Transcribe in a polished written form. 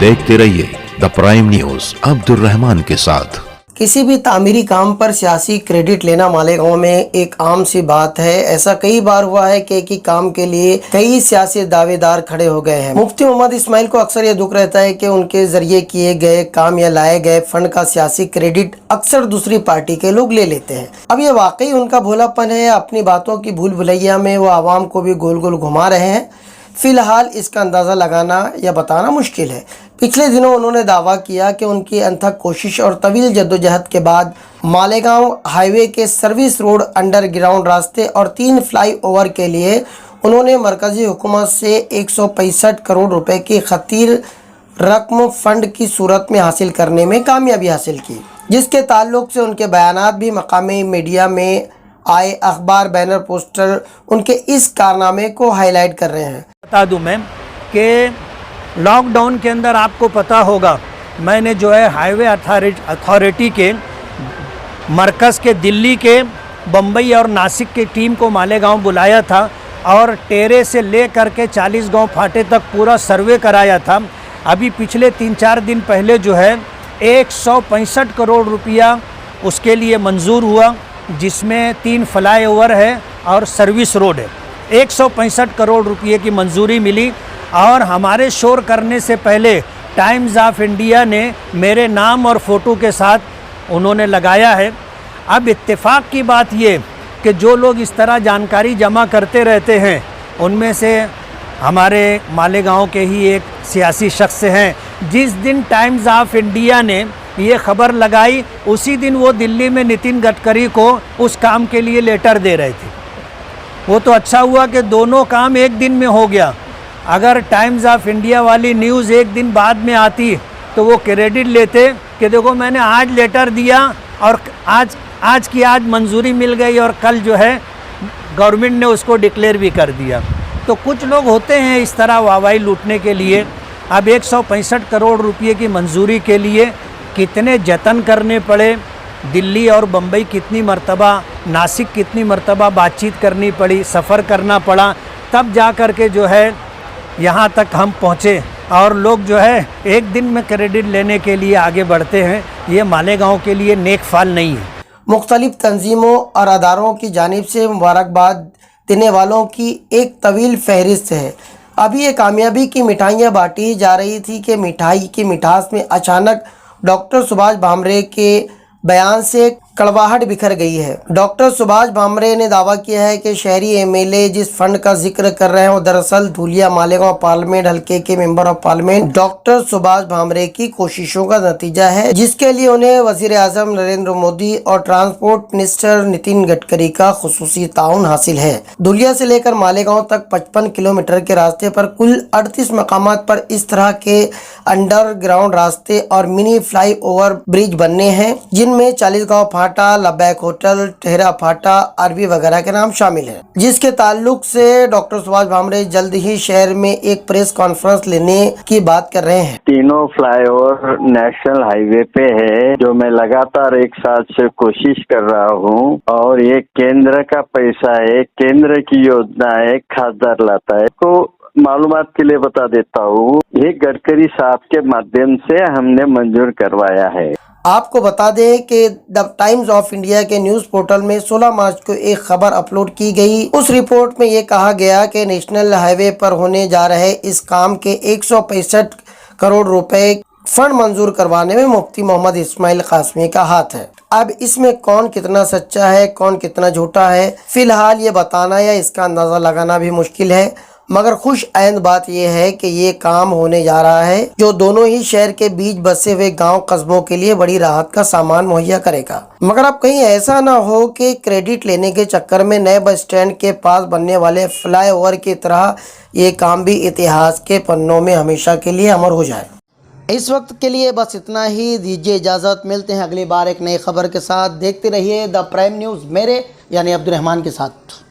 देखते रहिए the prime news Abdul Rahman के साथ। किसी भी तामीरी काम पर सियासी क्रेडिट लेना मालेगांव में एक आम सी बात है। ऐसा कई बार हुआ है कि एक ही काम के लिए कई सियासी दावेदार खड़े हो गए हैं। मुफ्ती मोहम्मद इस्माइल को अक्सर ये दुख रहता है कि उनके जरिए किए गए काम या लाए गए फंड का सियासी क्रेडिट अक्सर दूसरी पार्टी के लोग ले लेते हैं। अब ये वाकई उनका भोलापन है, अपनी बातों की भूल भुलैया में वो आवाम को भी गोल गोल घुमा रहे हैं। फिलहाल इसका अंदाज़ा लगाना या बताना मुश्किल है। पिछले दिनों उन्होंने दावा किया कि उनकी अनथक कोशिश और तवील जद्दोजहद के बाद मालेगांव हाईवे के सर्विस रोड, अंडरग्राउंड रास्ते और 3 फ्लाईओवर के लिए उन्होंने मरकज़ी हुकूमत से 165 करोड़ रुपए की खतीर रकम फंड की सूरत में हासिल करने में कामयाबी हासिल की, जिसके ताल्लुक से उनके बयानात भी मकामी मीडिया में आए अखबार, बैनर, पोस्टर उनके इस कारनामे को हाईलाइट कर रहे हैं। बता दूं मैम कि लॉकडाउन के अंदर आपको पता होगा मैंने जो है हाईवे अथॉरिटी के मरकज़ के दिल्ली के, बम्बई और नासिक की टीम को मालेगांव बुलाया था और टेरे से ले करके 40 गांव फाटे तक पूरा सर्वे कराया था। अभी पिछले 3-4 दिन पहले जो है 165 करोड़ रुपया उसके लिए मंजूर हुआ, जिसमें 3 फ्लाईओवर है और सर्विस रोड है। 165 करोड़ रुपये की मंजूरी मिली और हमारे शोर करने से पहले टाइम्स ऑफ इंडिया ने मेरे नाम और फ़ोटो के साथ उन्होंने लगाया है। अब इत्तेफाक की बात ये कि जो लोग इस तरह जानकारी जमा करते रहते हैं उनमें से हमारे मालेगांव के ही एक सियासी शख्स हैं। जिस दिन टाइम्स ऑफ इंडिया ने ये खबर लगाई उसी दिन वो दिल्ली में नितिन गडकरी को उस काम के लिए लेटर दे रहे थे। वो तो अच्छा हुआ कि दोनों काम एक दिन में हो गया। अगर टाइम्स ऑफ इंडिया वाली न्यूज़ एक दिन बाद में आती तो वो क्रेडिट लेते कि देखो मैंने आज लेटर दिया और आज की आज मंजूरी मिल गई और कल जो है गवर्नमेंट ने उसको डिक्लेयर भी कर दिया। तो कुछ लोग होते हैं इस तरह वाहवाही लूटने के लिए। अब 165 करोड़ रुपये की मंजूरी के लिए कितने जतन करने पड़े, दिल्ली और बम्बई कितनी मर्तबा, नासिक कितनी मर्तबा बातचीत करनी पड़ी, सफ़र करना पड़ा, तब जा कर के जो है यहाँ तक हम पहुँचे। और लोग जो है एक दिन में क्रेडिट लेने के लिए आगे बढ़ते हैं, ये मालेगांव के लिए नेक फाल नहीं है। मुख्तलिफ तंजीमों और अदारों की जानिब से मुबारकबाद देने वालों की एक तवील फहरिस्त है। अभी ये कामयाबी की मिठाइयाँ बांटी जा रही थी कि मिठाई की मिठास में अचानक डॉक्टर सुभाष भामरे के बयान से कड़वाहट बिखर गई है। डॉक्टर सुभाष भामरे ने दावा किया है कि शहरी एमएलए जिस फंड का जिक्र कर रहे हैं वो दरअसल धूलिया मालेगांव पार्लियामेंट हल्के के member of parliament doctor Subhash Bhamre की कोशिशों का नतीजा है, जिसके लिए उन्हें वजीर आजम नरेंद्र मोदी और ट्रांसपोर्ट मिनिस्टर नितिन गडकरी का खुसूसी ताउन हासिल है। धूलिया से लेकर मालेगांव तक 55 किलोमीटर के रास्ते पर कुल 38 मकामात पर इस तरह के अंडरग्राउंड रास्ते और मिनी फ्लाई ओवर ब्रिज बनने हैं, जिनमें 40 गाँव फाटा, लब्बैक होटल, ठहरा फाटा, आरबी वगैरह के नाम शामिल हैं, जिसके ताल्लुक से डॉक्टर सुभाष भामरे जल्द ही शहर में एक प्रेस कॉन्फ्रेंस लेने की बात कर रहे हैं। तीनों फ्लाईओवर नेशनल हाईवे पे है, जो मैं लगातार एक साल से कोशिश कर रहा हूँ और ये केंद्र का पैसा है, केंद्र की योजना है, खासदार लाता है। तो मालूमात के लिए बता देता हूँ, ये गडकरी साहब के माध्यम से हमने मंजूर करवाया है। आपको बता दें कि द टाइम्स ऑफ इंडिया के न्यूज़ पोर्टल में 16 मार्च को एक खबर अपलोड की गई। उस रिपोर्ट में ये कहा गया कि नेशनल हाईवे पर होने जा रहे इस काम के 165 करोड़ रुपए फंड मंजूर करवाने में मुफ्ती मोहम्मद इस्माइल कासमी का हाथ है। अब इसमें कौन कितना सच्चा है, कौन कितना झूठा है, फिलहाल ये बताना या इसका अंदाज़ा लगाना भी मुश्किल है। मगर खुश आइंद बात यह है कि ये काम होने जा रहा है जो दोनों ही शहर के बीच बसे हुए गांव कस्बों के लिए बड़ी राहत का सामान मुहैया करेगा। मगर अब कहीं ऐसा ना हो कि क्रेडिट लेने के चक्कर में नए बस स्टैंड के पास बनने वाले फ्लाईओवर की तरह ये काम भी इतिहास के पन्नों में हमेशा के लिए अमर हो जाए। इस वक्त के लिए बस इतना ही, दीजिए इजाज़त। मिलते हैं अगली बार एक नई खबर के साथ। देखते रहिए द प्राइम न्यूज़ मेरे यानी अब्दुल रहमान के साथ।